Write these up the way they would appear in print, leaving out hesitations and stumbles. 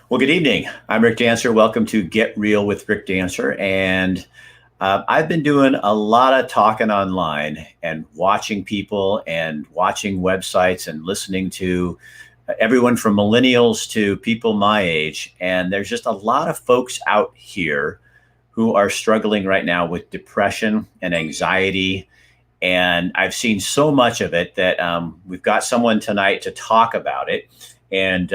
Well, good evening. I'm Rick Dancer. Welcome to Get Real with Rick Dancer. And I've been doing a lot of talking online and watching people and watching websites and listening to everyone from millennials to people my age. And there's just a lot of folks out here who are struggling right now with depression and anxiety. And I've seen so much of it that we've got someone tonight to talk about it. And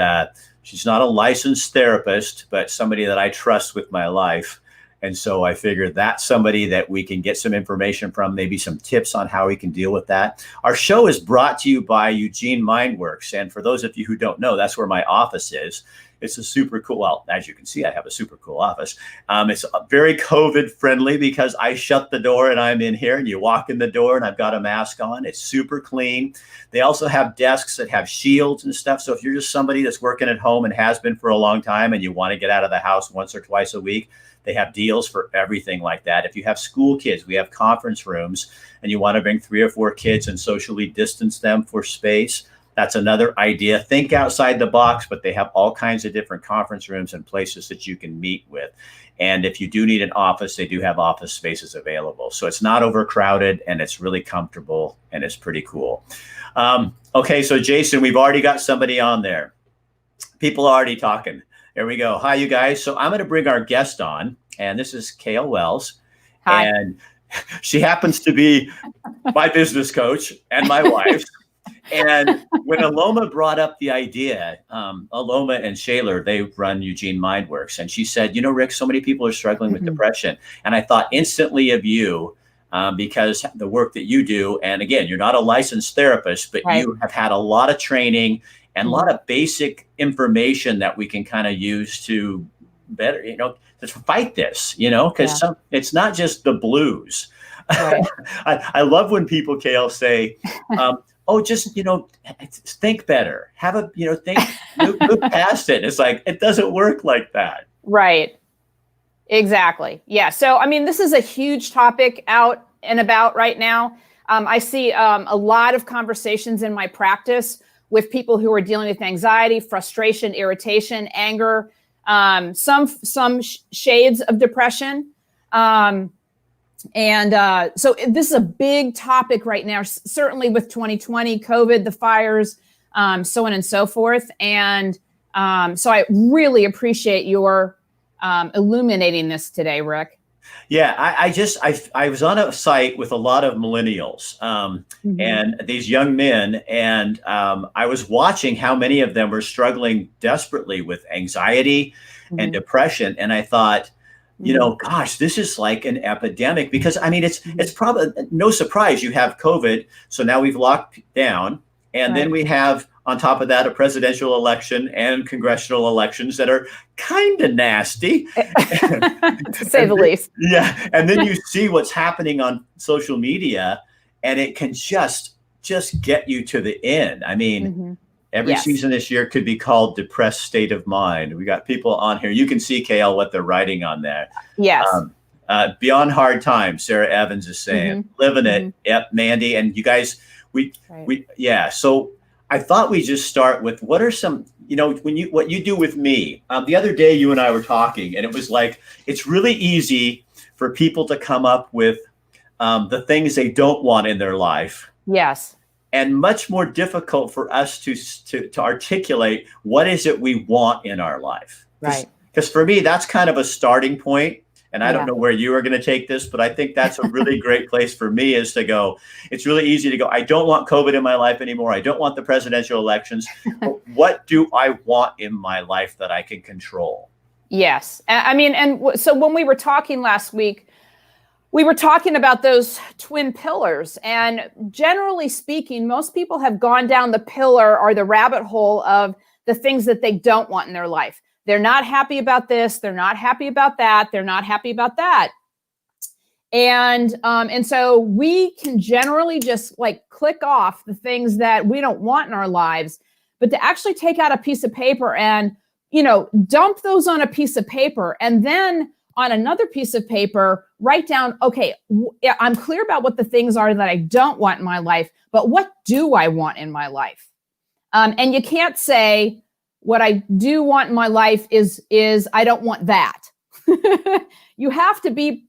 she's not a licensed therapist, but somebody that I trust with my life. And so I figured that's somebody that we can get some information from, maybe some tips on how we can deal with that. Our show is brought to you by Eugene Mindworks. And for those of you who don't know, that's where my office is. It's a super cool, well, as you can see, I have a super cool office. It's very COVID friendly because I shut the door and I'm in here, and you walk in the door and I've got a mask on. It's super clean. They also have desks that have shields and stuff. So if you're just somebody that's working at home and has been for a long time and you want to get out of the house once or twice a week, they have deals for everything like that. If you have school kids, we have conference rooms, and you want to bring 3 or 4 kids and socially distance them for space. That's another idea. Think outside the box, but they have all kinds of different conference rooms and places that you can meet with. And if you do need an office, they do have office spaces available. So it's not overcrowded, and it's really comfortable, and it's pretty cool. Okay, so Jason, we've already got somebody on there. People are already talking. There we go. Hi, you guys. So I'm going to bring our guest on, and this is Kale Wells. Hi. And she happens to be my business coach and my wife. And when Aloma brought up the idea, Aloma and Shaler, they run Eugene Mindworks. And she said, Rick, so many people are struggling with depression. And I thought instantly of you because the work that you do. And again, you're not a licensed therapist, but you have had a lot of training and a lot of basic information that we can kind of use to better, to fight this, because it's not just the blues. Right. I love when people, Kale, say, just, think better, have a, move past it. It's like, it doesn't work like that. Right. Exactly. Yeah. So, I mean, this is a huge topic out and about right now. I see a lot of conversations in my practice with people who are dealing with anxiety, frustration, irritation, anger, some shades of depression. So this is a big topic right now, certainly with 2020, COVID, the fires, so on and so forth. And so I really appreciate your illuminating this today, Rick. Yeah, I was on a site with a lot of millennials and these young men, and I was watching how many of them were struggling desperately with anxiety and depression. And I thought, gosh, this is like an epidemic because, I mean, it's probably no surprise you have COVID. So now we've locked down, and then we have on top of that a presidential election and congressional elections that are kind of nasty, to say the least. Yeah. And then you see what's happening on social media, and it can just get you to the end. I mean, every season this year could be called Depressed State of Mind. We got people on here. You can see, Kale, what they're writing on there. Yes. Beyond hard times, Sarah Evans is saying, living it. Yep, Mandy. And you guys, So I thought we just start with what are some, what you do with me. The other day, you and I were talking, and it was like, it's really easy for people to come up with the things they don't want in their life. Yes. And much more difficult for us to articulate what is it we want in our life. Right. Because for me, that's kind of a starting point. And I don't know where you are going to take this, but I think that's a really great place for me is to go. It's really easy to go, I don't want COVID in my life anymore. I don't want the presidential elections. But what do I want in my life that I can control? Yes. I mean, and so when we were talking last week, we were talking about those twin pillars. And generally speaking, most people have gone down the pillar or the rabbit hole of the things that they don't want in their life. They're not happy about this. They're not happy about that. They're not happy about that. And so we can generally just like click off the things that we don't want in our lives, but to actually take out a piece of paper and, dump those on a piece of paper, and then on another piece of paper, write down, okay, I'm clear about what the things are that I don't want in my life, but what do I want in my life? And you can't say, What I do want in my life is I don't want that. You have to be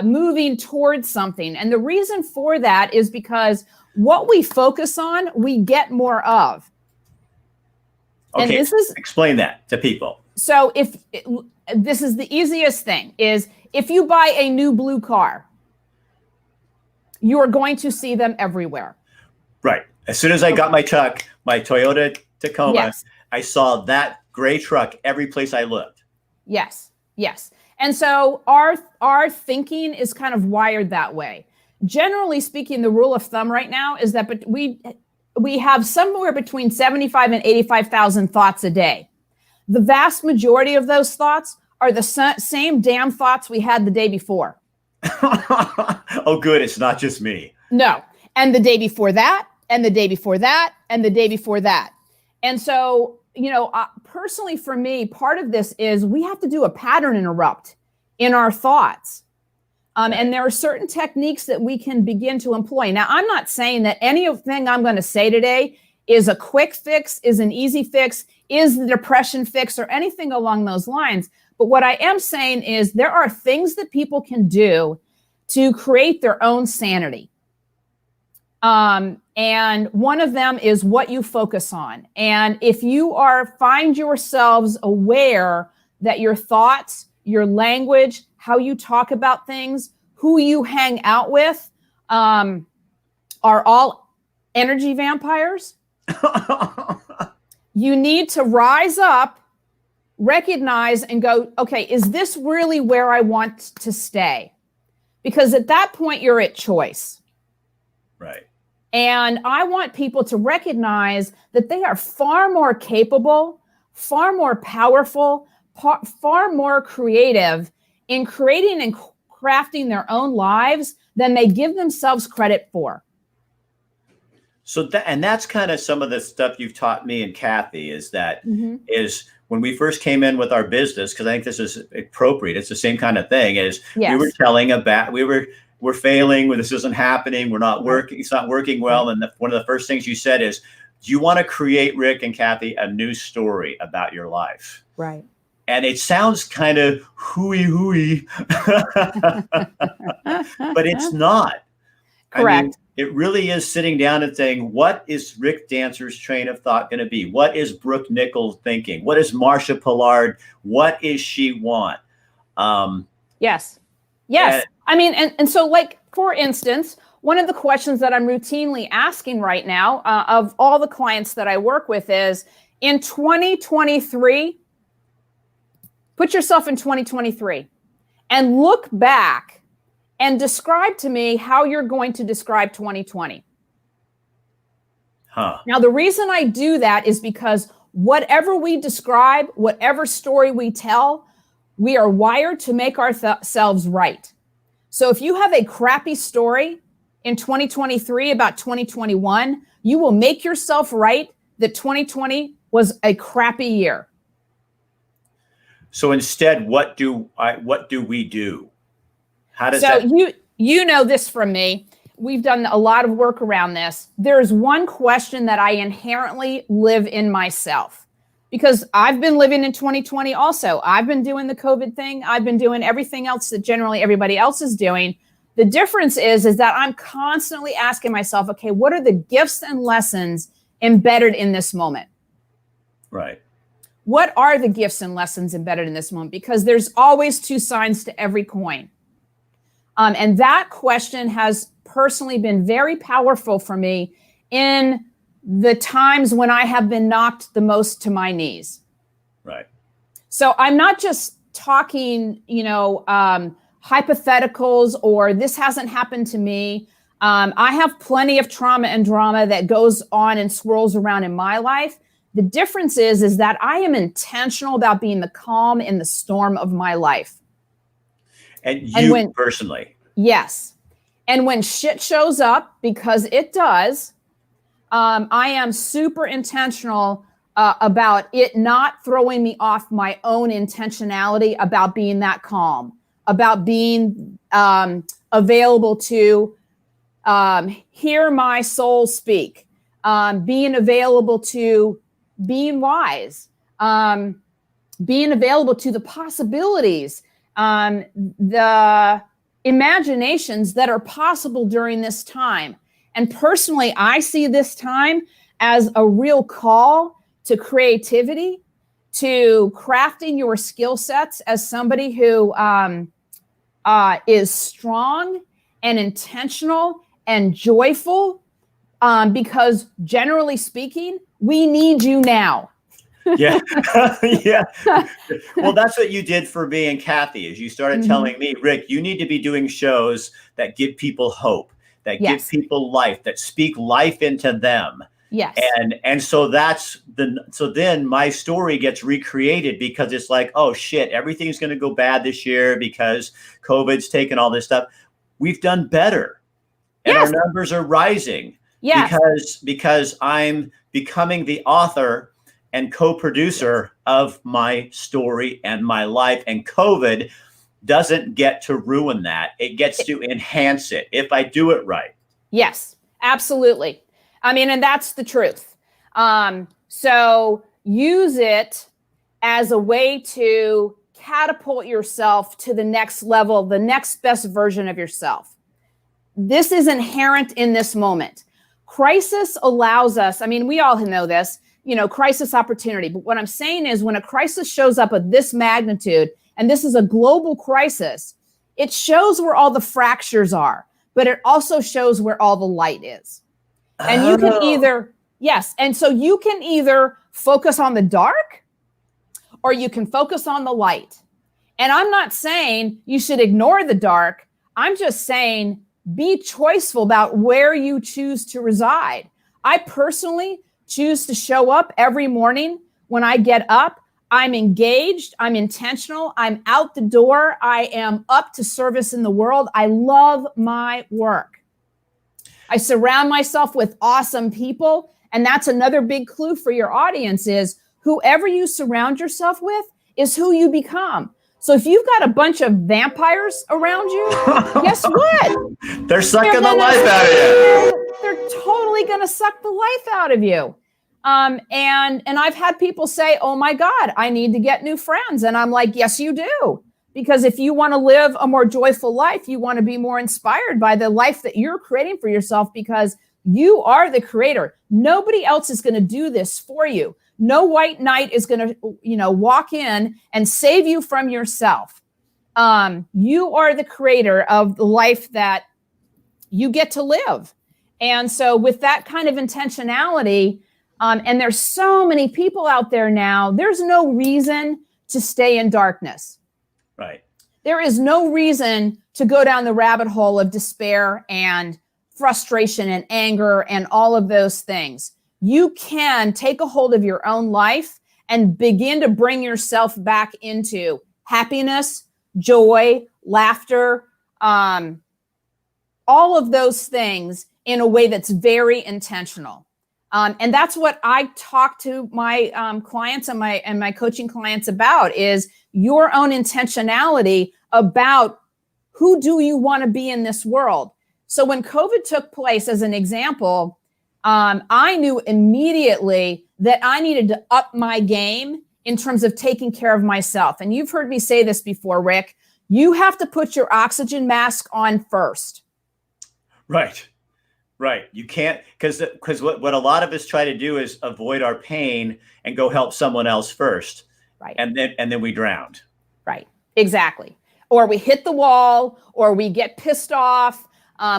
moving towards something. And the reason for that is because what we focus on, we get more of. Okay, and this is explain that to people. So this is the easiest thing, is if you buy a new blue car, you are going to see them everywhere. Right. As soon as I got my truck, my Toyota Tacoma, Yes. I saw that gray truck every place I looked. Yes. Yes. And so our thinking is kind of wired that way. Generally speaking, the rule of thumb right now is that we have somewhere between 75 and 85,000 thoughts a day. The vast majority of those thoughts are the same damn thoughts we had the day before. Oh, good. It's not just me. No. And the day before that, and the day before that, and the day before that. And so, personally for me, part of this is we have to do a pattern interrupt in our thoughts. And there are certain techniques that we can begin to employ. Now, I'm not saying that anything I'm going to say today is a quick fix, is an easy fix, is the depression fix, or anything along those lines. But what I am saying is there are things that people can do to create their own sanity. And one of them is what you focus on. And if you find yourselves aware that your thoughts, your language, how you talk about things, who you hang out with, are all energy vampires, you need to rise up, recognize, and go, okay, is this really where I want to stay? Because at that point, you're at choice. Right. And I want people to recognize that they are far more capable, far more powerful, far more creative in creating and crafting their own lives than they give themselves credit for. So that's kind of some of the stuff you've taught me and Kathy is when we first came in with our business, because I think this is appropriate. It's the same kind of thing as we were telling about, we're failing, this isn't happening, we're not working, it's not working well. And one of the first things you said is, do you want to create, Rick and Kathy, a new story about your life? Right. And it sounds kind of hooey, but it's not. Correct. I mean, it really is sitting down and saying, what is Rick Dancer's train of thought going to be? What is Brooke Nichols thinking? What is Marsha Pollard? What is she want? Yes. I mean, and so, like, for instance, one of the questions that I'm routinely asking right now of all the clients that I work with is, in 2023, put yourself in 2023 and look back and describe to me how you're going to describe 2020. Now, the reason I do that is because whatever we describe, whatever story we tell, we are wired to make ourselves right. So if you have a crappy story in 2023 about 2021, you will make yourself right that 2020 was a crappy year. So instead, what do we do? How does that? You know this from me. We've done a lot of work around this. There's one question that I inherently live in myself, because I've been living in 2020 also. I've been doing the COVID thing. I've been doing everything else that generally everybody else is doing. The difference is that I'm constantly asking myself, okay, what are the gifts and lessons embedded in this moment? Right. What are the gifts and lessons embedded in this moment? Because there's always two sides to every coin. And that question has personally been very powerful for me in the times when I have been knocked the most to my knees. Right. So I'm not just talking, hypotheticals or this hasn't happened to me. I have plenty of trauma and drama that goes on and swirls around in my life. The difference is that I am intentional about being the calm in the storm of my life. And personally. Yes. And when shit shows up, because it does, I am super intentional about it not throwing me off my own intentionality about being that calm, about being available to hear my soul speak, being available to being wise, being available to the possibilities, the imaginations that are possible during this time. And personally, I see this time as a real call to creativity, to crafting your skill sets as somebody who is strong and intentional and joyful, because generally speaking, we need you now. Yeah. Yeah. Well, that's what you did for me and Kathy, is you started telling me, Rick, you need to be doing shows that give people hope, that give people life, that speak life into them. Yes. And so so then my story gets recreated, because it's like, oh shit, everything's going to go bad this year because COVID's taken all this stuff. We've done better. And our numbers are rising. Because I'm becoming the author and co-producer of my story and my life. And COVID doesn't get to ruin that. It gets to enhance it if I do it right. Yes, absolutely. I mean, and that's the truth. So use it as a way to catapult yourself to the next level, the next best version of yourself. This is inherent in this moment. Crisis allows us, I mean, we all know this, crisis opportunity. But what I'm saying is, when a crisis shows up of this magnitude, and this is a global crisis, it shows where all the fractures are, but it also shows where all the light is. And you can and so you can either focus on the dark or you can focus on the light. And I'm not saying you should ignore the dark. I'm just saying be choiceful about where you choose to reside. I personally choose to show up every morning. When I get up, I'm engaged, I'm intentional, I'm out the door, I am up to service in the world. I love my work. I surround myself with awesome people. And that's another big clue for your audience, is whoever you surround yourself with is who you become. So if you've got a bunch of vampires around you, guess what? They're sucking the life out of you. They're totally going to suck the life out of you. And I've had people say, oh my God, I need to get new friends. And I'm like, yes, you do. Because if you want to live a more joyful life, you want to be more inspired by the life that you're creating for yourself, because you are the creator. Nobody else is going to do this for you. No white knight is going to, walk in and save you from yourself. You are the creator of the life that you get to live. And so with that kind of intentionality, and there's so many people out there now, there's no reason to stay in darkness. Right. There is no reason to go down the rabbit hole of despair and frustration and anger and all of those things. You can take a hold of your own life and begin to bring yourself back into happiness, joy, laughter, all of those things in a way that's very intentional. And that's what I talk to my clients and my coaching clients about, is your own intentionality about who do you want to be in this world. So when COVID took place, as an example, I knew immediately that I needed to up my game in terms of taking care of myself. And you've heard me say this before, Rick. You have to put your oxygen mask on first. Right. Right. You can't, because what a lot of us try to do is avoid our pain and go help someone else first. Right. And then we drowned. Right. Exactly. Or we hit the wall, or we get pissed off,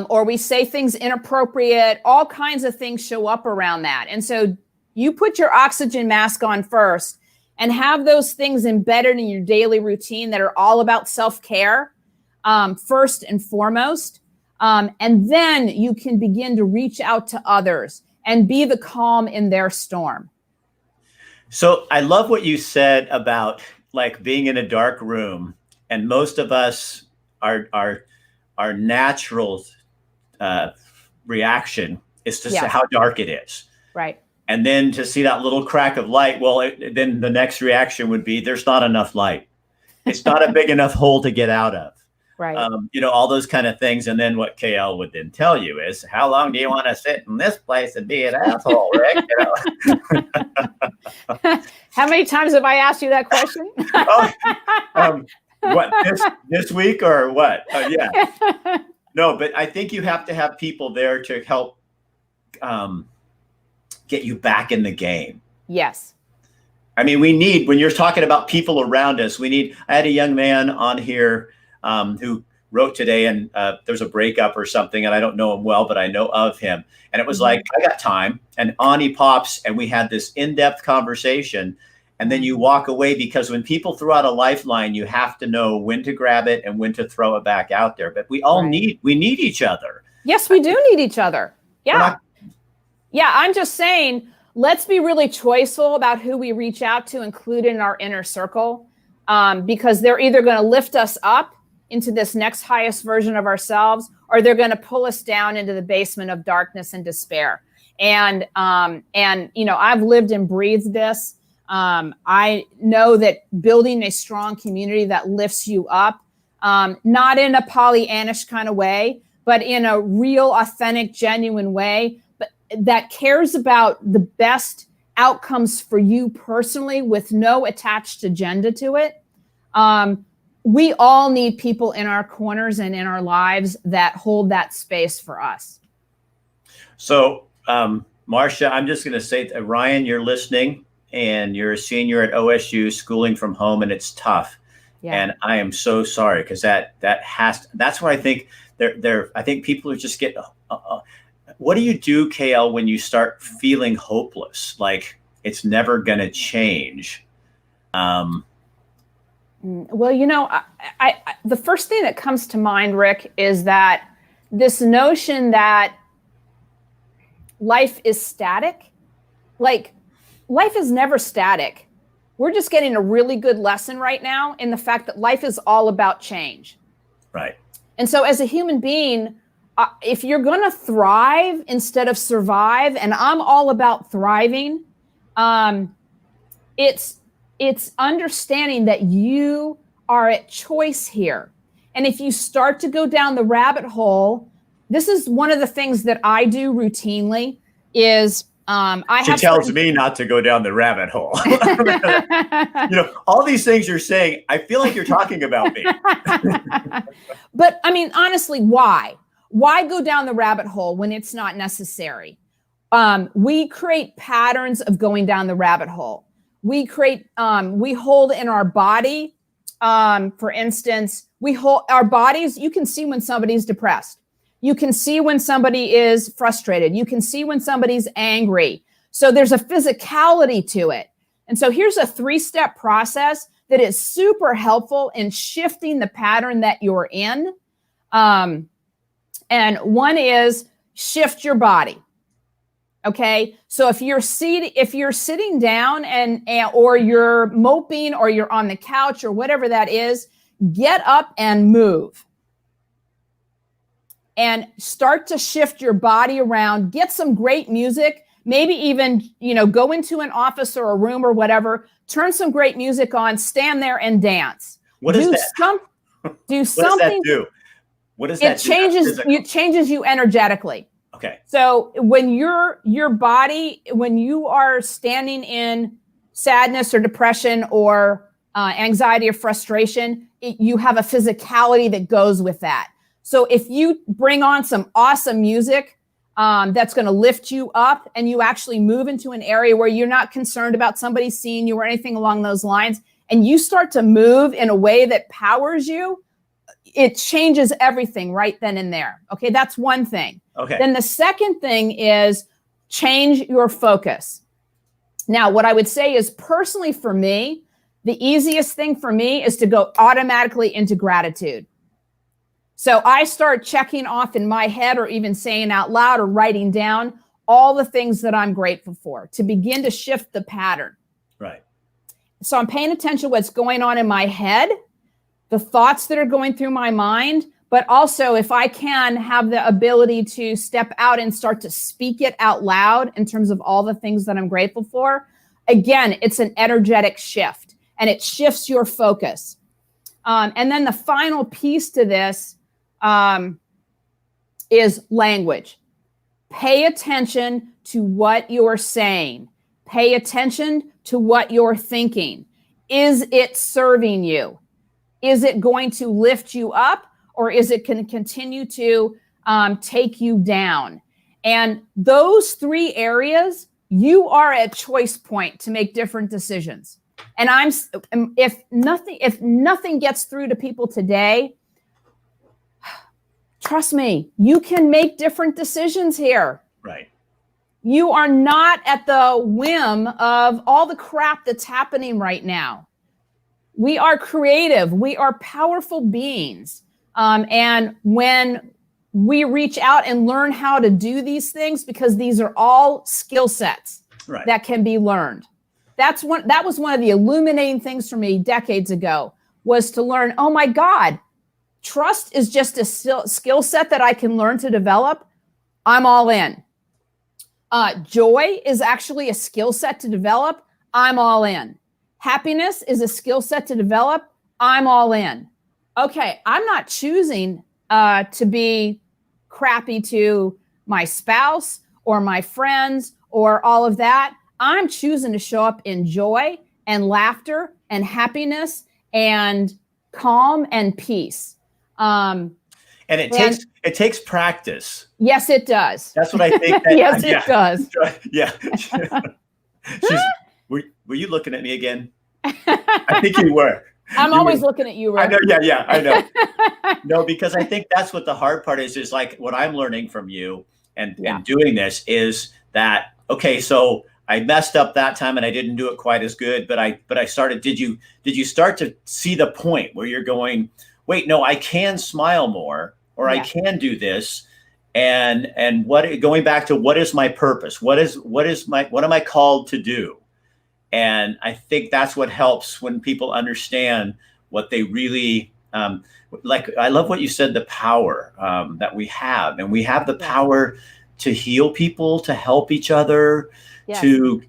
or we say things inappropriate. All kinds of things show up around that. And so you put your oxygen mask on first and have those things embedded in your daily routine that are all about self-care, first and foremost. And then you can begin to reach out to others and be the calm in their storm. So I love what you said about like being in a dark room, and most of us, our natural reaction is to see how dark it is. Right. And then to see that little crack of light, then the next reaction would be, there's not enough light. It's not a big enough hole to get out of. Right. All those kind of things. And then what KL would then tell you is, how long do you want to sit in this place and be an asshole, Rick? How many times have I asked you that question? What, this week or what? Yeah. No, but I think you have to have people there to help get you back in the game. Yes. I mean, when you're talking about people around us, I had a young man on here who wrote today, and there's a breakup or something, and I don't know him well, but I know of him. And it was like, I got time. And on he pops, and we had this in-depth conversation. And then you walk away, because when people throw out a lifeline, you have to know when to grab it and when to throw it back out there. But we all need each other. Yes, we do need each other. Yeah. Yeah, I'm just saying, let's be really choiceful about who we reach out to, include in our inner circle, because they're either going to lift us up into this next highest version of ourselves, or they're going to pull us down into the basement of darkness and despair. And I've lived and breathed this. I know that building a strong community that lifts you up, not in a Pollyannish kind of way, but in a real, authentic, genuine way, but that cares about the best outcomes for you personally with no attached agenda to it. We all need people in our corners and in our lives that hold that space for us. So, Marcia, I'm just going to say, Ryan, you're listening, and you're a senior at OSU schooling from home, and it's tough. Yeah. And I am so sorry, because that's where I think I think people are just getting, what do you do, KL, when you start feeling hopeless? Like it's never going to change? Well, I the first thing that comes to mind, Rick, is that this notion that life is static. Like, life is never static. We're just getting a really good lesson right now in the fact that life is all about change. Right. And so as a human being, if you're going to thrive instead of survive, and I'm all about thriving, it's understanding that you are at choice here. And if you start to go down the rabbit hole, this is one of the things that I do routinely is she tells me not to go down the rabbit hole. All these things you're saying, I feel like you're talking about me. But I mean, honestly, why? Why go down the rabbit hole when it's not necessary? We create patterns of going down the rabbit hole. We hold in our body, for instance, we hold our bodies. You can see when somebody's depressed. You can see when somebody is frustrated. You can see when somebody's angry. So there's a physicality to it. And so here's a 3-step process that is super helpful in shifting the pattern that you're in. And one is shift your body. Okay. So if you're sitting down or you're moping or you're on the couch or whatever that is, get up and move. And start to shift your body around, get some great music, maybe even, go into an office or a room or whatever, turn some great music on, stand there and dance. What is that? Do something. What does that do? It changes you energetically. Okay. So when your body, when you are standing in sadness or depression or anxiety or frustration, you have a physicality that goes with that. So if you bring on some awesome music that's going to lift you up, and you actually move into an area where you're not concerned about somebody seeing you or anything along those lines, and you start to move in a way that powers you, it changes everything right then and there. Okay, that's one thing. Okay. Then the second thing is change your focus. Now, what I would say is, personally for me, the easiest thing for me is to go automatically into gratitude. So I start checking off in my head, or even saying out loud or writing down all the things that I'm grateful for, to begin to shift the pattern. Right. So I'm paying attention to what's going on in my head, the thoughts that are going through my mind, but also if I can have the ability to step out and start to speak it out loud in terms of all the things that I'm grateful for. Again, it's an energetic shift, and it shifts your focus. And then the final piece to this is language. Pay attention to what you're saying. Pay attention to what you're thinking. Is it serving you? Is it going to lift you up, or is it going to continue to take you down? And those three areas, you are at choice point to make different decisions. And if nothing gets through to people today, trust me, you can make different decisions here. Right. You are not at the whim of all the crap that's happening right now. We are creative. We are powerful beings. And when we reach out and learn how to do these things, because these are all skill sets that can be learned. That was one of the illuminating things for me decades ago, was to learn, oh my God, trust is just a skill set that I can learn to develop. I'm all in. Joy is actually a skill set to develop. I'm all in. Happiness is a skill set to develop. I'm all in. Okay, I'm not choosing to be crappy to my spouse or my friends or all of that. I'm choosing to show up in joy and laughter and happiness and calm and peace. And it takes practice. Yes, it does. That's what I think. Yes, it does. Yeah. Were you looking at me again? I think you were. I'm always looking at you, Rick. I know. Yeah, I know. No, because I think that's what the hard part is like what I'm learning from you and doing this is that, okay, so I messed up that time and I didn't do it quite as good, but I started, did you start to see the point where you're going, wait, no, I can smile more, or I can do this. And going back to what is my purpose? What am I called to do? And I think that's what helps when people understand what they really like. I love what you said, the power that we have, and we have the power to heal people, to help each other, to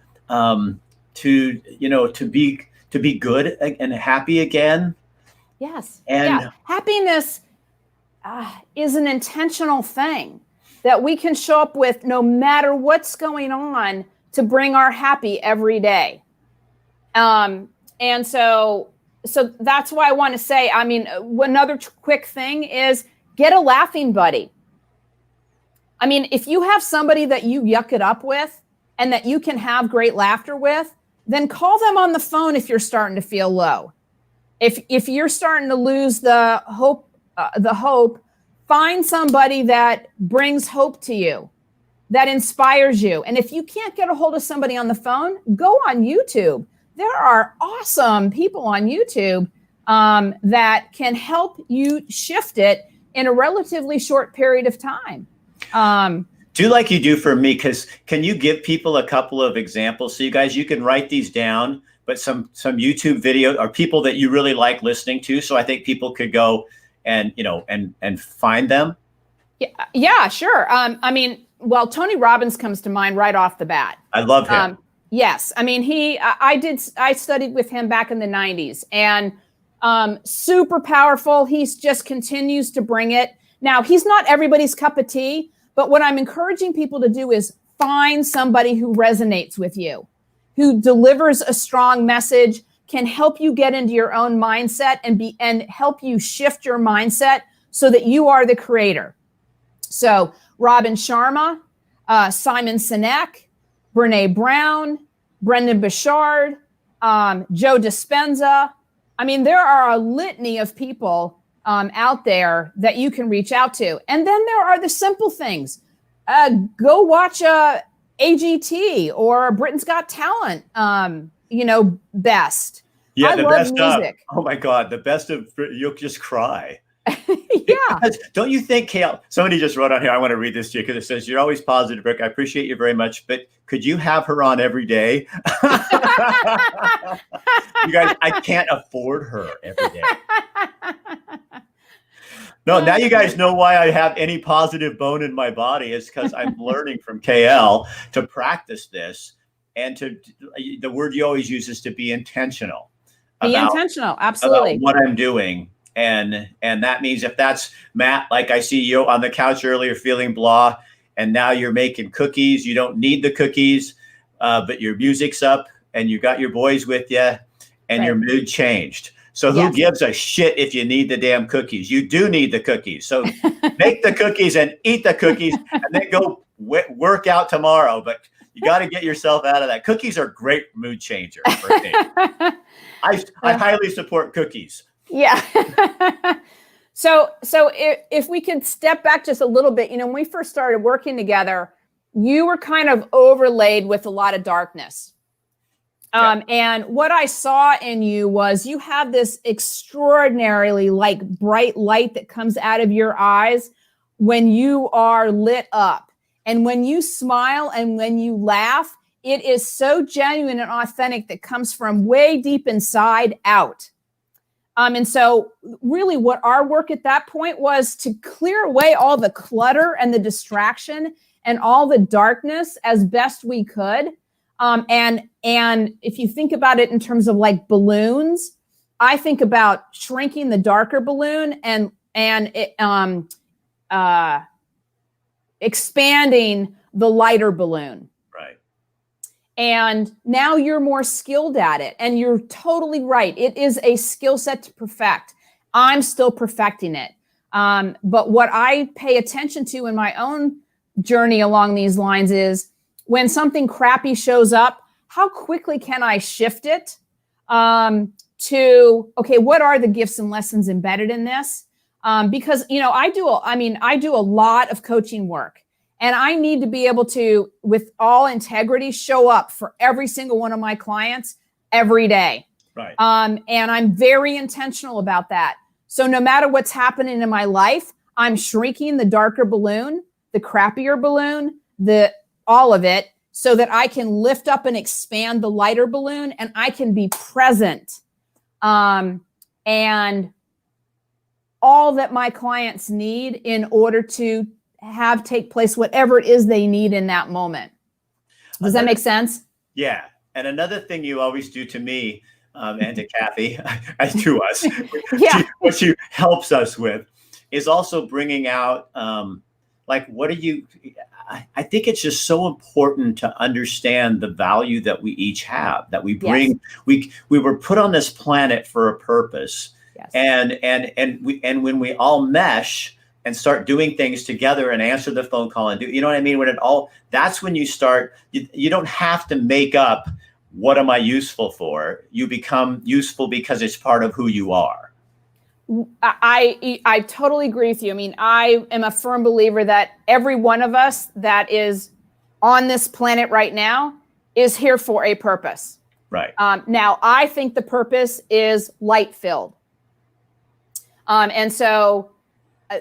be good and happy again. Yes. And happiness is an intentional thing that we can show up with no matter what's going on to bring our happy every day. And so that's why I want to say, I mean, another quick thing is get a laughing buddy. I mean, if you have somebody that you yuck it up with and that you can have great laughter with, then call them on the phone if you're starting to feel low. If you're starting to lose the hope, find somebody that brings hope to you, that inspires you. And if you can't get a hold of somebody on the phone, go on YouTube. There are awesome people on YouTube that can help you shift it in a relatively short period of time. Do like you do for me, because can you give people a couple of examples? So you can write these down, but some YouTube video or people that you really like listening to. So I think people could go and find them. Yeah, sure. I mean, well, Tony Robbins comes to mind right off the bat. I love him. Yes. I mean, I studied with him back in the 90s, and super powerful. He's just continues to bring it. Now, he's not everybody's cup of tea, but what I'm encouraging people to do is find somebody who resonates with you, who delivers a strong message, can help you get into your own mindset and help you shift your mindset so that you are the creator. So Robin Sharma, Simon Sinek, Brene Brown, Brendan Burchard, Joe Dispenza. I mean, there are a litany of people out there that you can reach out to. And then there are the simple things. Go watch AGT or Britain's Got Talent, best. Yeah, I the love best music. Oh my God, the best of, you'll just cry. Yeah. Because don't you think, Kale, somebody just wrote on here, I want to read this to you because it says, you're always positive, Rick. I appreciate you very much, but could you have her on every day? You guys, I can't afford her every day. No, now you guys know why I have any positive bone in my body. It's because I'm learning from KL to practice this, and the word you always use is to be intentional. Be about intentional. Absolutely. what I'm doing. And that means if that's Matt, like I see you on the couch earlier feeling blah, and now you're making cookies. You don't need the cookies, but your music's up and you got your boys with you and your mood changed. So who gives a shit if you need the damn cookies? You do need the cookies. So make the cookies and eat the cookies and then go work out tomorrow. But you got to get yourself out of that. Cookies are a great mood changer for me. I highly support cookies. Yeah. So if we could step back just a little bit, when we first started working together, you were kind of overlaid with a lot of darkness. And what I saw in you was you have this extraordinarily bright light that comes out of your eyes when you are lit up. And when you smile and when you laugh, it is so genuine and authentic that comes from way deep inside out. And so really what our work at that point was to clear away all the clutter and the distraction and all the darkness as best we could. And if you think about it in terms of like balloons, I think about shrinking the darker balloon and expanding the lighter balloon. Right. And now you're more skilled at it. And you're totally right. It is a skill set to perfect. I'm still perfecting it. But what I pay attention to in my own journey along these lines is when something crappy shows up, how quickly can I shift it to, okay, what are the gifts and lessons embedded in this? Because, I do a lot of coaching work, and I need to be able to, with all integrity, show up for every single one of my clients every day. Right. And I'm very intentional about that. So no matter what's happening in my life, I'm shrinking the darker balloon, the crappier balloon, all of it, so that I can lift up and expand the lighter balloon, and I can be present. And all that my clients need in order to take place whatever it is they need in that moment. Does that make sense? Yeah. And another thing you always do to me and to Kathy, to us, what she helps us with is also bringing out, I think it's just so important to understand the value that we each have, that we bring. Yes. We were put on this planet for a purpose. Yes. And when we all mesh and start doing things together and answer the phone call and do, you know what I mean? That's when you start, you don't have to make up, what am I useful for? You become useful because it's part of who you are. I totally agree with you. I mean, I am a firm believer that every one of us that is on this planet right now is here for a purpose. Right. Now, I think the purpose is light-filled. And so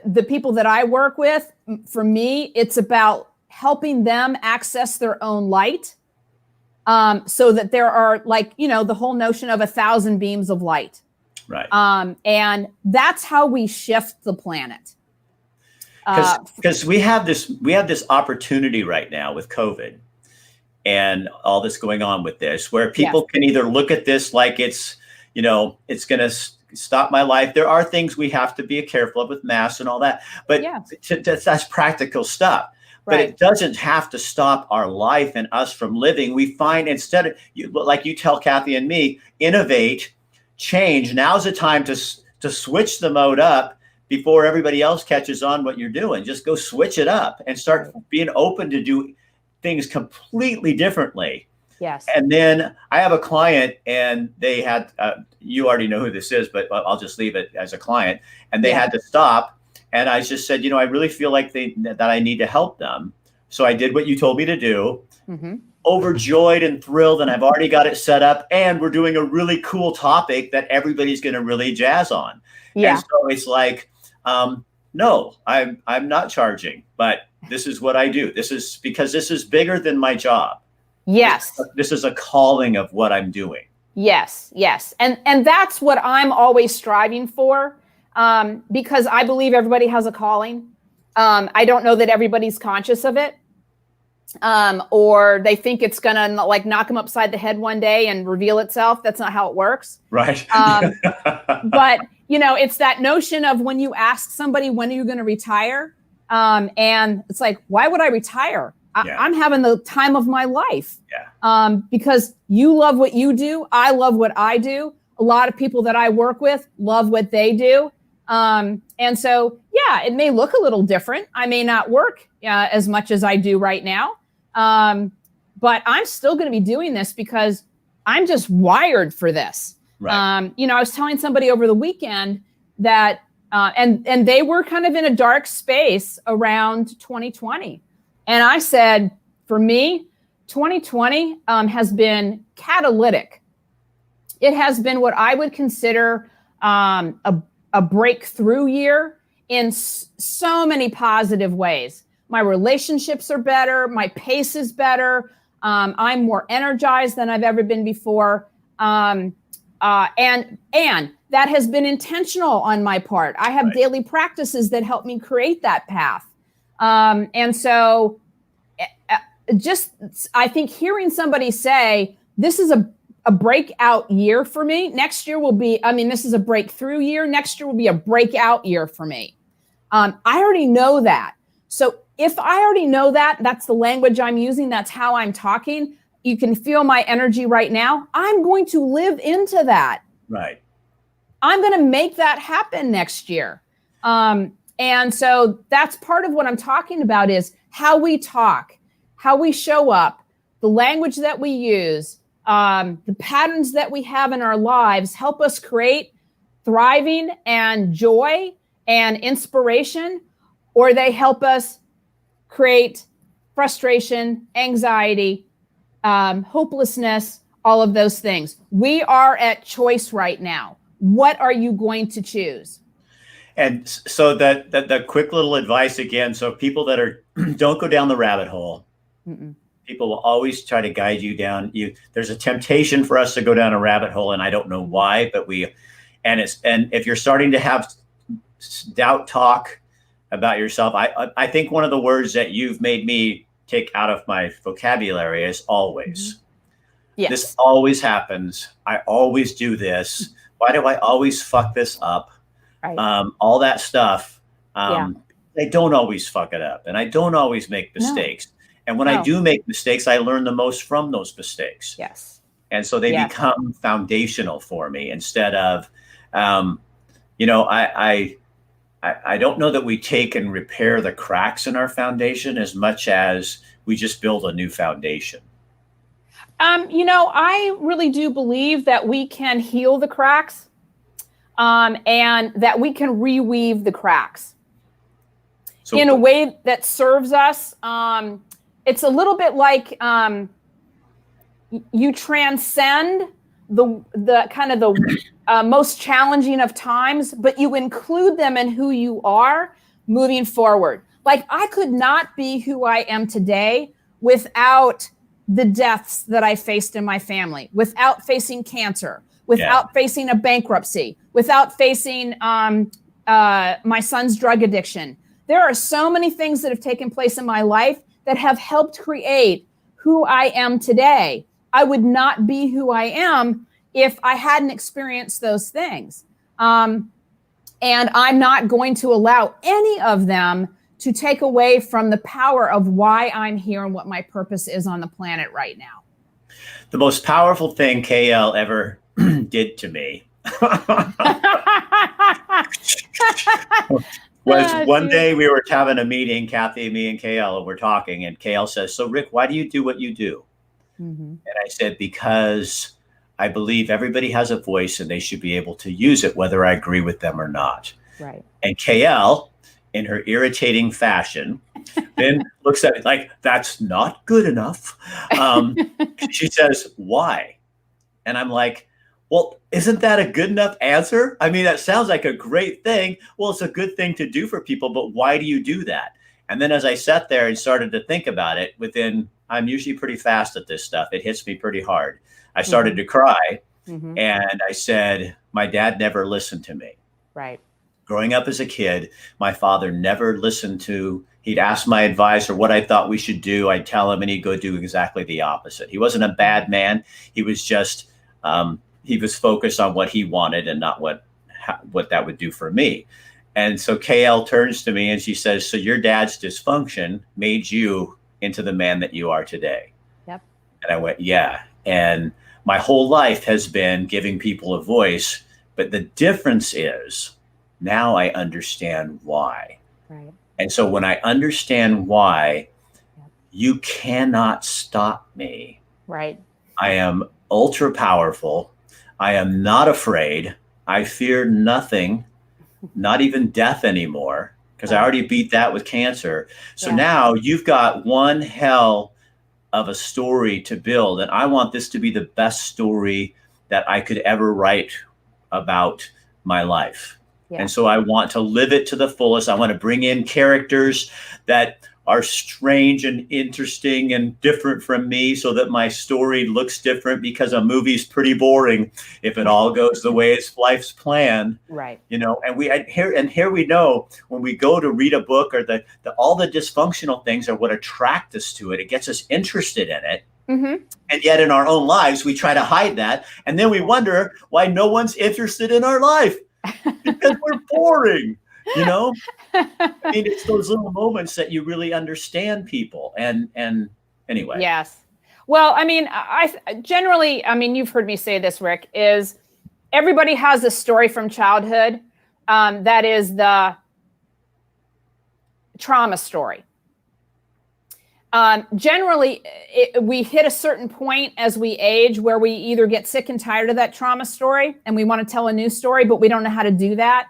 the people that I work with, for me, it's about helping them access their own light, so that there are, the whole notion of 1,000 beams of light. Right. And that's how we shift the planet. Because we have this opportunity right now with COVID and all this going on with this, where people can either look at this like it's going to stop my life. There are things we have to be careful of with masks and all that, but that's practical stuff. But it doesn't have to stop our life and us from living. We find instead of, like you tell Kathy and me, innovate, change. Now's the time to switch the mode up before everybody else catches on what you're doing. Just go switch it up and start being open to do things completely differently. Yes. And then I have a client, and they had, you already know who this is, but I'll just leave it as a client. And they had to stop. And I just said, I really feel like that I need to help them. So I did what you told me to do. Mm-hmm. Overjoyed and thrilled, and I've already got it set up, and we're doing a really cool topic that everybody's going to really jazz on. Yeah. And so it's like, no, I'm not charging, but this is what I do. This is because this is bigger than my job. Yes. This is a calling of what I'm doing. Yes. And that's what I'm always striving for, because I believe everybody has a calling. I don't know that everybody's conscious of it. or they think it's going to like knock them upside the head one day and reveal itself. That's not how it works. Right. But, you know, it's that notion of when you ask somebody, when are you going to retire? And it's like, why would I retire? I'm having the time of my life. Because you love what you do. I love what I do. A lot of people that I work with love what they do. And so, yeah, it may look a little different. I may not work as much as I do right now. But I'm still going to be doing this because I'm just wired for this. Right. You know, I was telling somebody over the weekend that, and they were kind of in a dark space around 2020. And I said, for me, 2020 has been catalytic. It has been what I would consider a breakthrough year in so many positive ways. My relationships are better. My pace is better. I'm more energized than I've ever been before. And that has been intentional on my part. I have daily practices that help me create that path. And so just, I think hearing somebody say, this is a breakout year for me. Next year will be, I mean, this is a breakthrough year. Next year will be a breakout year for me. I already know that. So if I already know that, that's the language I'm using. That's how I'm talking. You can feel my energy right now. I'm going to live into that. Right. I'm going to make that happen next year. And so that's part of what I'm talking about is how we talk, how we show up, the language that we use, the patterns that we have in our lives help us create thriving and joy and inspiration, or they help us create frustration, anxiety, hopelessness, all of those things. We are at choice right now. What are you going to choose? And so that quick little advice again. So people that are don't go down the rabbit hole. People will always try to guide you down. There's a temptation for us to go down a rabbit hole, and I don't know why, but and if you're starting to have doubt talk about yourself, I think one of the words that you've made me take out of my vocabulary is always. Yes. This always happens. I always do this. Why do I always fuck this up? Right. All that stuff. I don't always fuck it up, and I don't always make mistakes. No. And when I do make mistakes, I learn the most from those mistakes. Yes. And so they become foundational for me instead of, you know, I don't know that we take and repair the cracks in our foundation as much as we just build a new foundation. You know, I really do believe that we can heal the cracks, and that we can reweave the cracks in a way that serves us. It's a little bit like you transcend the kind of the most challenging of times, but you include them in who you are moving forward. Like I could not be who I am today without the deaths that I faced in my family, without facing cancer, without facing a bankruptcy, without facing my son's drug addiction. There are so many things that have taken place in my life that have helped create who I am today. I would not be who I am if I hadn't experienced those things. And I'm not going to allow any of them to take away from the power of why I'm here and what my purpose is on the planet right now. The most powerful thing KL ever did to me was one day we were having a meeting, Kathy, me, and KL, and we're talking, and KL says, "So Rick, why do you do what you do?" And I said, "Because I believe everybody has a voice and they should be able to use it, whether I agree with them or not." Right. And KL, in her irritating fashion, then looks at me like, "That's not good enough." She says, "Why?" And I'm like, well, isn't that a good enough answer? I mean, that sounds like a great thing. Well, it's a good thing to do for people, but why do you do that? And then as I sat there and started to think about it, I'm usually pretty fast at this stuff. It hits me pretty hard. I started to cry, and I said, my dad never listened to me. Right. growing up as a kid, my father never listened to, he'd ask my advice or what I thought we should do. I'd tell him and he'd go do exactly the opposite. He wasn't a bad man. He was just, he was focused on what he wanted and not what that would do for me. And so KL turns to me and she says, so your dad's dysfunction made you into the man that you are today. Yep. And I went, yeah. And my whole life has been giving people a voice, but the difference is now I understand why. Right. And so when I understand why, you cannot stop me. Right. I am ultra powerful. I am not afraid. I fear nothing, not even death anymore, because I already beat that with cancer. So now you've got one hell of a story to build. And I want this to be the best story that I could ever write about my life. Yeah. And so I want to live it to the fullest. I want to bring in characters that are strange and interesting and different from me so that my story looks different, because a movie's pretty boring if it all goes the way it's life's planned. Right. You know, and here we know when we go to read a book, or all the dysfunctional things are what attract us to it. It gets us interested in it. Mm-hmm. And yet in our own lives, we try to hide that. And then we wonder why no one's interested in our life, because we're boring. You know, I mean, it's those little moments that you really understand people. And anyway. Yes. Well, I mean, I generally, I mean, you've heard me say this, Rick, is everybody has a story from childhood that is the trauma story. Generally, we hit a certain point as we age where we either get sick and tired of that trauma story and we want to tell a new story, but we don't know how to do that.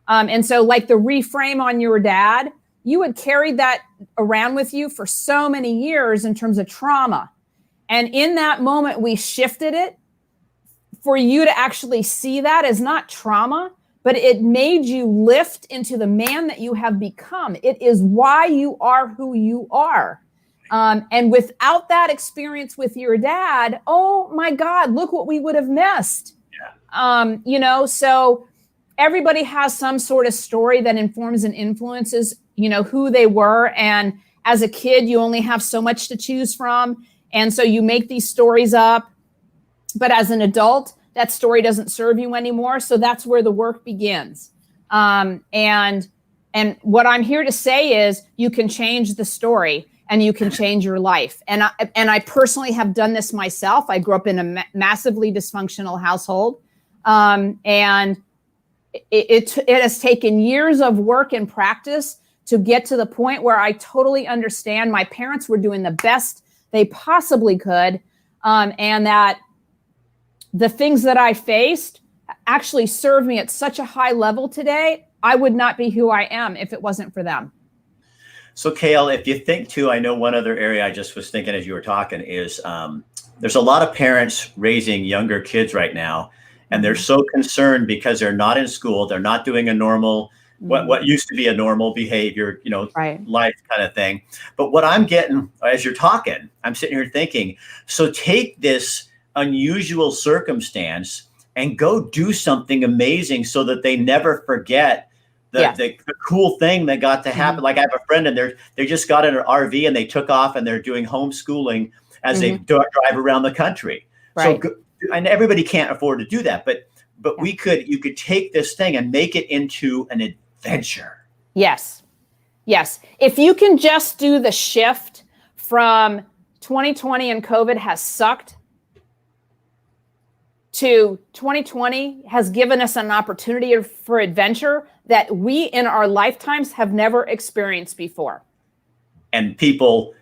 And so like the reframe on your dad, you had carried that around with you for so many years in terms of trauma. And in that moment, we shifted it for you to actually see that as not trauma, but it made you lift into the man that you have become. It is why you are who you are. And without that experience with your dad, oh my God, look what we would have missed. Yeah. You know, so everybody has some sort of story that informs and influences, you know, who they were. And as a kid, you only have so much to choose from. And so you make these stories up. But as an adult, that story doesn't serve you anymore. So that's where the work begins. And what I'm here to say is you can change the story and you can change your life. And I personally have done this myself. I grew up in a massively dysfunctional household. And it has taken years of work and practice to get to the point where I totally understand my parents were doing the best they possibly could. And that the things that I faced actually served me at such a high level today. I would not be who I am if it wasn't for them. So KL, if you think too, I know one other area I just was thinking as you were talking is there's a lot of parents raising younger kids right now. And they're so concerned because they're not in school. They're not doing a normal, what used to be a normal behavior, you know, life kind of thing. But what I'm getting as you're talking, I'm sitting here thinking, so take this unusual circumstance and go do something amazing so that they never forget the cool thing that got to happen. Like I have a friend and they just got in an RV and they took off and they're doing homeschooling as they drive around the country. Right. So and everybody can't afford to do that, but you could take this thing and make it into an adventure. Yes. If you can just do the shift from 2020 and COVID has sucked to 2020 has given us an opportunity for adventure that we in our lifetimes have never experienced before. And people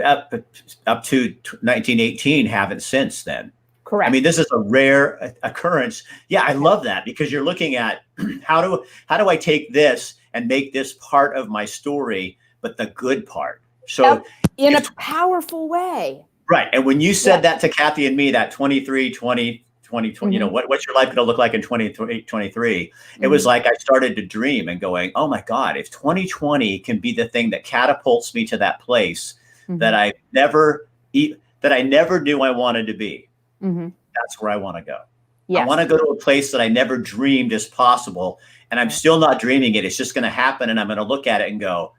up to 1918 haven't since then. Correct. I mean, this is a rare occurrence. Yeah, I love that because you're looking at how do I take this and make this part of my story, but the good part. So in a powerful way. Right. And when you said that to Kathy and me, that 23, 20, 20, you know, what's your life going to look like in 2023? It was like I started to dream and going, oh my God, if 2020 can be the thing that catapults me to that place that I never knew I wanted to be. That's where I want to go. I Yes. want to go to a place that I never dreamed is possible. And I'm Right. still not dreaming it. It's just going to happen. And I'm going to look at it and go,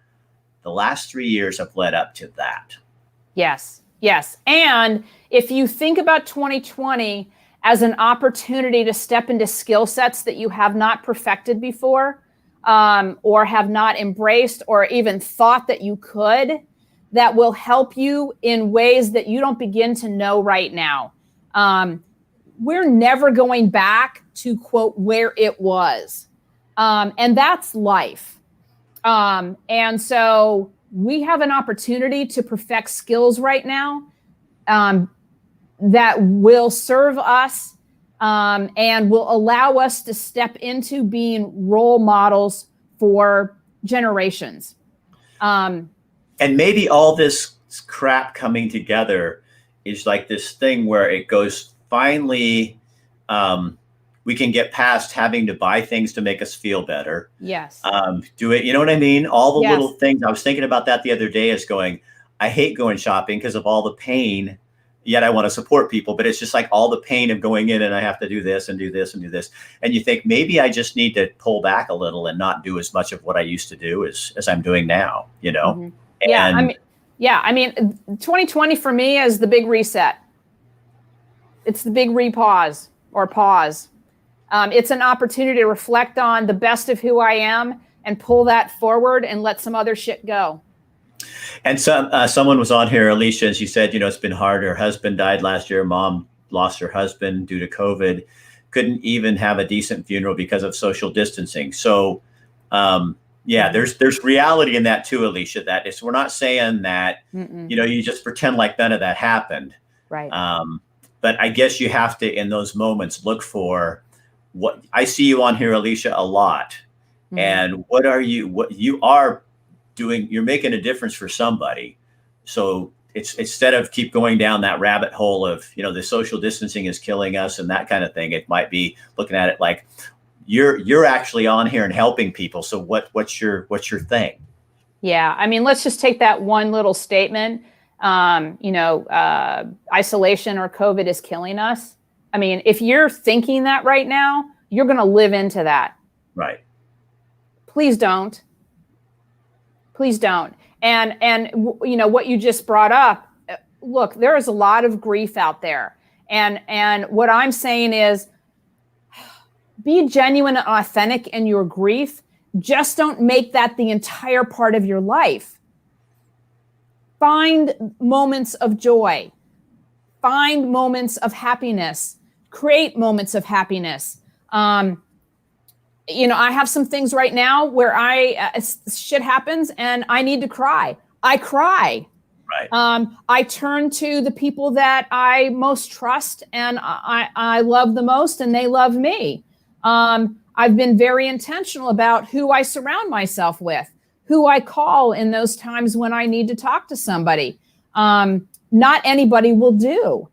the last 3 years have led up to that. Yes. Yes. And if you think about 2020 as an opportunity to step into skill sets that you have not perfected before, or have not embraced or even thought that you could, that will help you in ways that you don't begin to know right now. We're never going back to, quote, where it was. And that's life. And so we have an opportunity to perfect skills right now that will serve us and will allow us to step into being role models for generations. And maybe all this crap coming together is like this thing where it goes, finally, we can get past having to buy things to make us feel better. Yes. Do it. You know what I mean? All the Yes. little things. I was thinking about that the other day, is going, I hate going shopping because of all the pain, yet I want to support people, but it's just like all the pain of going in and I have to do this and do this and do this. And you think maybe I just need to pull back a little and not do as much of what I used to do as I'm doing now, you know? Mm-hmm. Yeah. I mean, 2020 for me is the big reset. It's the big repause or pause. It's an opportunity to reflect on the best of who I am and pull that forward and let some other shit go. And someone was on here, Alicia, and she said, it's been hard. Her husband died last year. Mom lost her husband due to COVID. Couldn't even have a decent funeral because of social distancing. So, there's reality in that too, Alicia. That is, we're not saying that, you just pretend like none of that happened. Right. But I guess you have to, in those moments, look for what I see you on here, Alicia, a lot. Mm-hmm. And what you are doing, you're making a difference for somebody. So it's, instead of keep going down that rabbit hole of, the social distancing is killing us and that kind of thing, it might be looking at it like you're actually on here and helping people. So what's your thing? Yeah. I mean, let's just take that one little statement. Isolation or COVID is killing us. I mean, if you're thinking that right now, you're going to live into that. Right. Please don't. Please don't. And what you just brought up, look, there is a lot of grief out there. And what I'm saying is be genuine and authentic in your grief. Just don't make that the entire part of your life. Find moments of joy. Find moments of happiness. Create moments of happiness. I have some things right now where shit happens and I need to cry. I cry. Right. I turn to the people that I most trust and I love the most, and they love me. I've been very intentional about who I surround myself with, who I call in those times when I need to talk to somebody. Not anybody will do.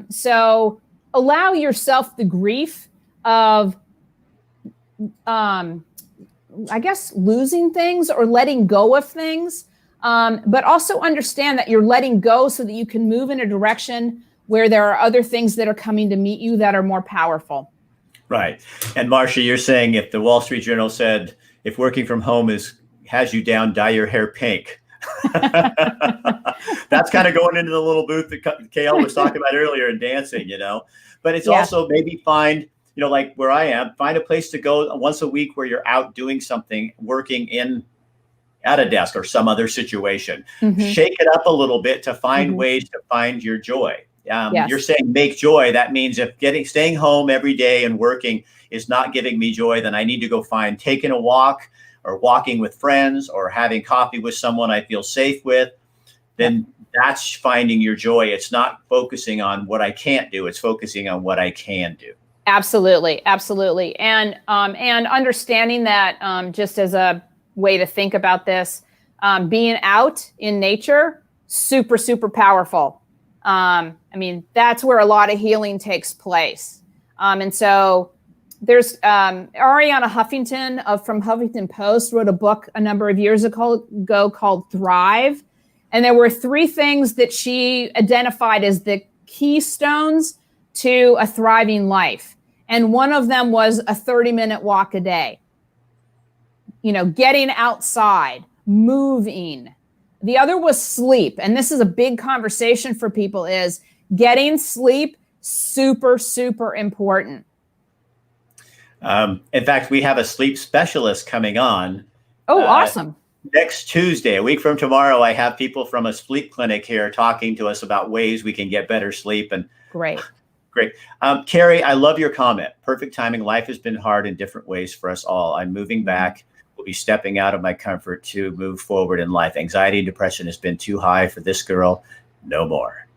So allow yourself the grief of, I guess, losing things or letting go of things, but also understand that you're letting go so that you can move in a direction where there are other things that are coming to meet you that are more powerful. Right. And Marcia, you're saying if the Wall Street Journal said, if working from home has you down, dye your hair pink. That's kind of going into the little booth that KL was talking about earlier and dancing, but it's also maybe find, like where I am, find a place to go once a week where you're out doing something, working at a desk or some other situation. Mm-hmm. Shake it up a little bit to find ways to find your joy. Yes. You're saying make joy. That means if staying home every day and working is not giving me joy, then I need to go find taking a walk or walking with friends or having coffee with someone I feel safe with. Then that's finding your joy. It's not focusing on what I can't do. It's focusing on what I can do. Absolutely. Absolutely. And understanding that just as a way to think about this, being out in nature, super, super powerful. That's where a lot of healing takes place. And so there's Arianna Huffington from Huffington Post wrote a book a number of years ago called Thrive. And there were 3 things that she identified as the keystones to a thriving life. And one of them was a 30-minute walk a day. Getting outside, moving. The other was sleep. And this is a big conversation for people, is getting sleep, super, super important. In fact, we have a sleep specialist coming on. Oh, awesome. Next Tuesday, a week from tomorrow, I have people from a sleep clinic here talking to us about ways we can get better sleep. And Great. Carrie, I love your comment. Perfect timing. Life has been hard in different ways for us all. I'm moving back. Will be stepping out of my comfort to move forward in life. Anxiety and depression has been too high for this girl. No more.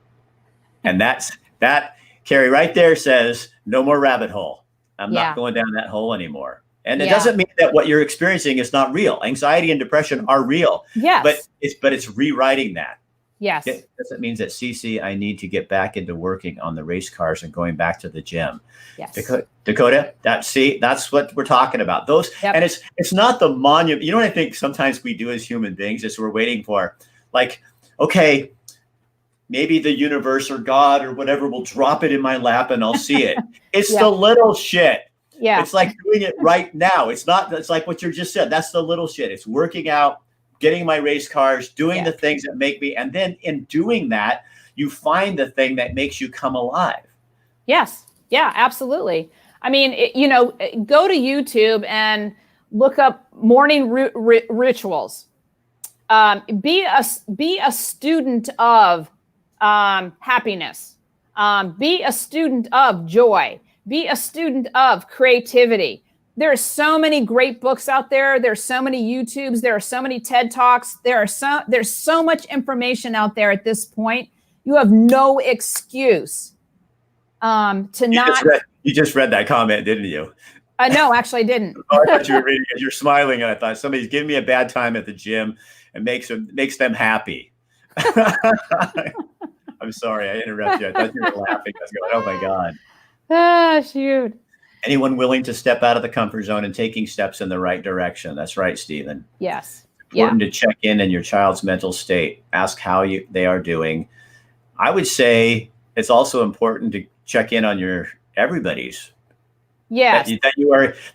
And that, Carrie, right there says, no more rabbit hole. I'm not going down that hole anymore. And it doesn't mean that what you're experiencing is not real. Anxiety and depression are real. Yes. But it's rewriting that. Yes. It doesn't mean that, Cece, I need to get back into working on the race cars and going back to the gym. Yes. Dakota, that's what we're talking about. Those, and it's not the monument. You know what I think sometimes we do as human beings is we're waiting for, like, okay, maybe the universe or God or whatever will drop it in my lap and I'll see it. It's the little shit. Yeah. It's like doing it right now. It's like what you just said. That's the little shit. It's working out, getting my race cars, doing the things that make me. And then in doing that, you find the thing that makes you come alive. Yes. Yeah, absolutely. I mean, go to YouTube and look up morning rituals. Be a student of happiness. Be a student of joy. Be a student of creativity. There are so many great books out there. There's so many YouTubes. There are so many TED Talks. There's so much information out there at this point. You have no excuse You just read that comment, didn't you? No, actually I didn't. I thought you were reading it. You're smiling, and I thought somebody's giving me a bad time at the gym and makes them happy. I'm sorry, I interrupted you. I thought you were laughing. I was going, oh my God. Ah, shoot. Anyone willing to step out of the comfort zone and taking steps in the right direction. That's right, Stephen. Yes. It's important to check in your child's mental state. Ask how they are doing. I would say it's also important to check in on everybody's. Yes.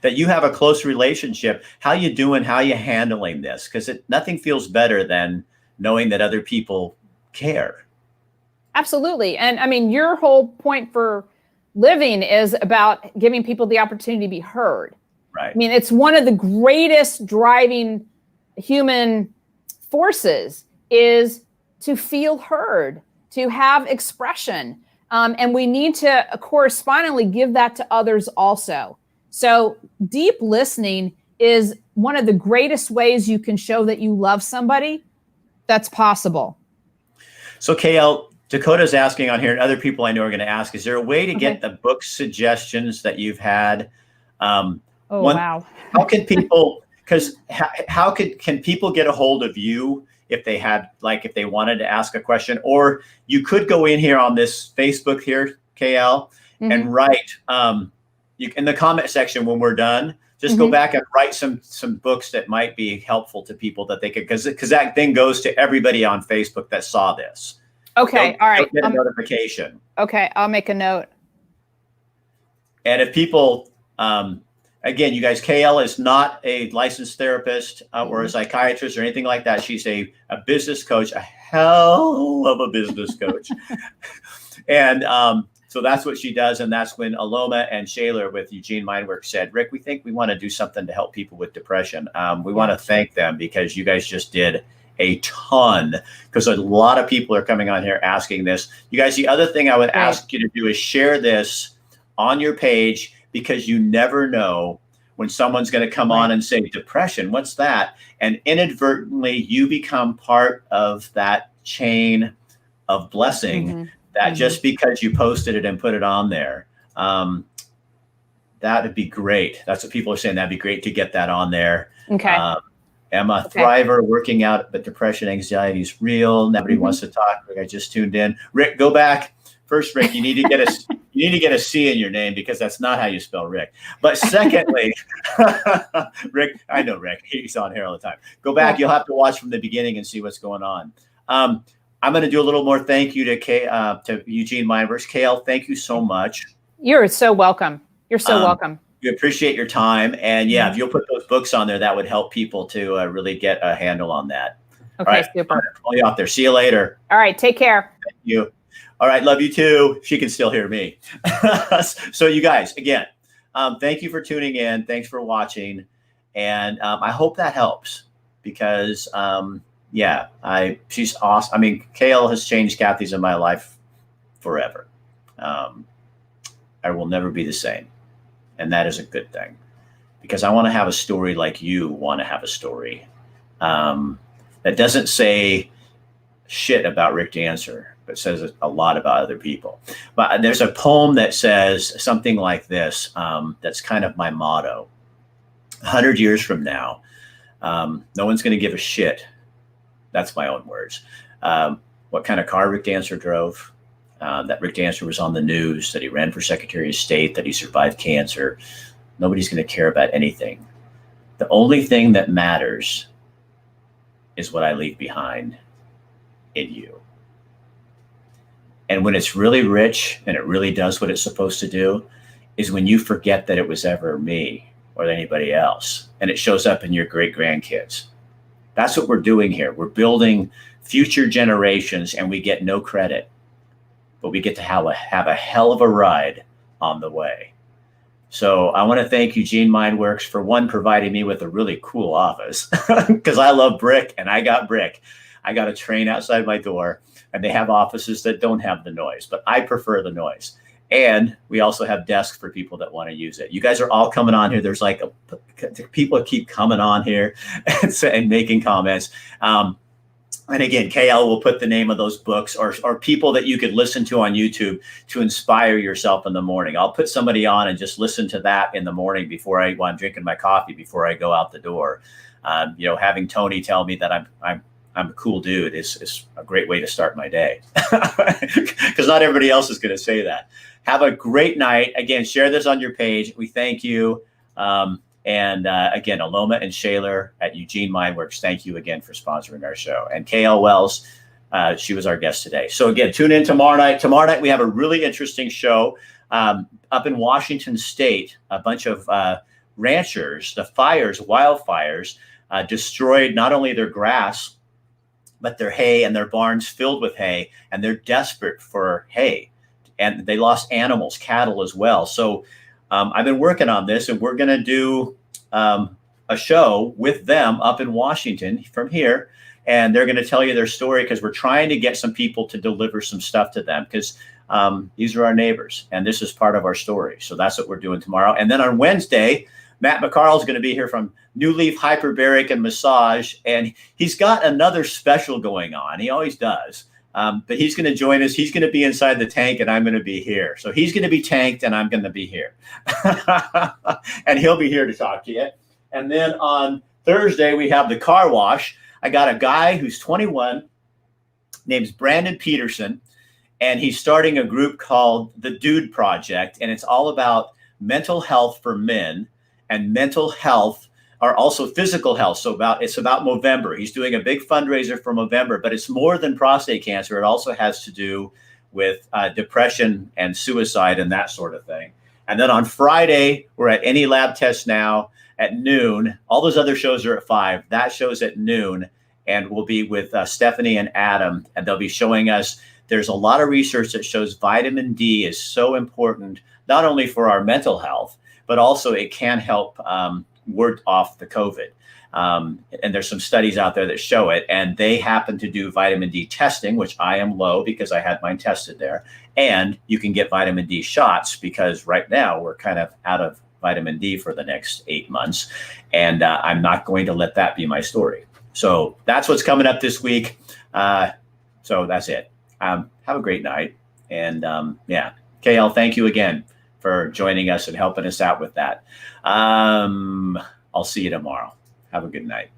That you have a close relationship. How you doing? How you handling this? Because nothing feels better than knowing that other people care. Absolutely. And I mean, your whole point for living is about giving people the opportunity to be heard. Right. I mean, it's one of the greatest driving human forces is to feel heard, to have expression. And we need to correspondingly give that to others also. So deep listening is one of the greatest ways you can show that you love somebody. That's possible. So KL, Dakota's asking on here, and other people I know are going to ask, is there a way to get the book suggestions that you've had? Wow. How can people, can people get a hold of you if they wanted to ask a question? Or you could go in here on this Facebook here, KL, and write, in the comment section when we're done, just go back and write some books that might be helpful to people that they could, because that thing goes to everybody on Facebook that saw this. Okay. All right. Get a notification. Okay. I'll make a note. And if people, again, you guys, KL is not a licensed therapist or a psychiatrist or anything like that. She's a business coach, a hell of a business coach. And so that's what she does. And that's when Aloma and Shaler with Eugene Mindworks said, Rick, we think we want to do something to help people with depression. We want to thank them because you guys just did a ton, because a lot of people are coming on here asking this. You guys, the other thing I would ask you to do is share this on your page, because you never know when someone's going to come on and say, depression, what's that? And inadvertently, you become part of that chain of blessing that just because you posted it and put it on there, that'd be great. That's what people are saying. That'd be great to get that on there. Okay. Emma, thriver, working out, but depression, anxiety is real. Nobody wants to talk. I just tuned in. Rick, go back. First, Rick, you need to get a C in your name, because that's not how you spell Rick. But secondly, Rick, I know Rick, he's on here all the time. Go back. You'll have to watch from the beginning and see what's going on. I'm going to do a little more thank you to Eugene Mindworks. KL, thank you so much. You're so welcome. You're so welcome. We appreciate your time. And yeah, if you'll put those books on there, that would help people to really get a handle on that. Okay, all right, super. I'll you out there. See you later. All right, take care. Thank you. All right, love you too. She can still hear me. So you guys, again, thank you for tuning in. Thanks for watching. And I hope that helps because, she's awesome. I mean, KL has changed Kathy's in my life forever. I will never be the same. And that is a good thing because I want to have a story like you want to have a story that doesn't say shit about Rick Dancer, but says a lot about other people. But there's a poem that says something like this. That's kind of my motto. 100 years from now, no one's going to give a shit. That's my own words. What kind of car Rick Dancer drove, that Rick Dancer was on the news, that he ran for Secretary of State, that he survived cancer. Nobody's going to care about anything. The only thing that matters is what I leave behind in you. And when it's really rich and it really does what it's supposed to do is when you forget that it was ever me or anybody else, and it shows up in your great grandkids. That's what we're doing here. We're building future generations and we get no credit, but we get to have a hell of a ride on the way. So I want to thank Eugene Mindworks for providing me with a really cool office because I love brick and I got brick. I got a train outside my door and they have offices that don't have the noise, but I prefer the noise. And we also have desks for people that want to use it. You guys are all coming on here. There's like people keep coming on here and making comments. And again, KL will put the name of those books or people that you could listen to on YouTube to inspire yourself in the morning. I'll put somebody on and just listen to that in the morning while I'm drinking my coffee before I go out the door. Having Tony tell me that I'm a cool dude is a great way to start my day because not everybody else is going to say that. Have a great night. Again, share this on your page. We thank you. And again, Aloma and Shaler at Eugene Mindworks, thank you again for sponsoring our show. And KL Wells, she was our guest today. So again, tune in tomorrow night. Tomorrow night, we have a really interesting show up in Washington State. A bunch of ranchers, the wildfires, destroyed not only their grass, but their hay and their barns filled with hay. And they're desperate for hay. And they lost animals, cattle as well. So I've been working on this, and we're going to do a show with them up in Washington from here. And they're going to tell you their story because we're trying to get some people to deliver some stuff to them because these are our neighbors. And this is part of our story. So that's what we're doing tomorrow. And then on Wednesday, Matt McCarl is going to be here from New Leaf Hyperbaric and Massage. And he's got another special going on. He always does. But he's going to join us. He's going to be inside the tank and I'm going to be here. So he's going to be tanked and I'm going to be here. And he'll be here to talk to you. And then on Thursday, we have the car wash. I got a guy who's 21, name's Brandon Peterson, and he's starting a group called The Dude Project. And it's all about mental health for men and mental health are also physical health. So it's about Movember. He's doing a big fundraiser for Movember, but it's more than prostate cancer. It also has to do with depression and suicide and that sort of thing. And then on Friday, we're at Any Lab Test Now at noon. All those other shows are at 5. That show's at noon. And we'll be with Stephanie and Adam. And they'll be showing us there's a lot of research that shows vitamin D is so important, not only for our mental health, but also it can help ward off the COVID. And there's some studies out there that show it. And they happen to do vitamin D testing, which I am low because I had mine tested there. And you can get vitamin D shots because right now we're kind of out of vitamin D for the next 8 months. And I'm not going to let that be my story. So that's what's coming up this week. So that's it. Have a great night. And KL, thank you again for joining us and helping us out with that. I'll see you tomorrow. Have a good night.